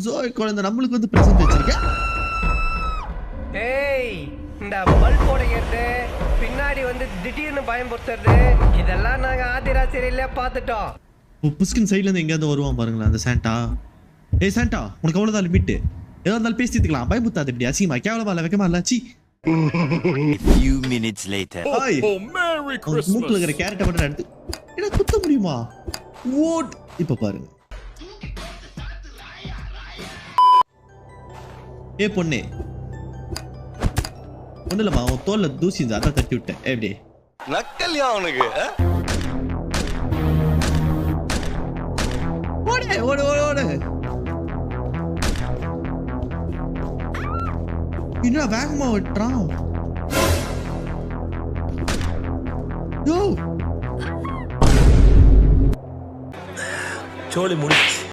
Joy குழந்தை நம்மளுக்கு வந்து பிரசன்ட் வச்சிருக்கேன். ஏய், இந்த பல்ப் உடைக்கிறது, பின்னாடி வந்து திடீர்னு பயம்படுத்துறது, இதெல்லாம் நாங்க ஆதிராசிரியில பார்த்துட்டோம். புஸ்கின் சைட்ல இருந்து எங்கேயாவது வருவான் பாருங்களேன் அந்த சாண்டா. ஏய் சாண்டா, உனக்கு அவ்வளவுதான் லிமிட். ஏதோ இருந்தாலும் பேசி தீர்த்துக்கலாம். பயமுத்தாது இப்படி அசிங்கமா கேவலமா இல்ல வைக்கமா இல்ல. C. Few minutes later. Merry Christmas. மூக்குல இருக்கிற கேரட்டை மட்டும் எடுத்து என்ன குத்த முடியுமா? ஓட். இப்ப பாருங்க. ஏ பொண்ணே, ஒண்ணு இல்லம்மா, உன் தோல்ல தூசி இருந்தா அதான் தட்டி விட்டேன். எப்படி நக்கல்யா அவனுக்கு? ஓடு ஓடு ஓடு ஓடு. என்ன வேகமா ஓட்டுறான்? யோ சோலி முடிச்சு.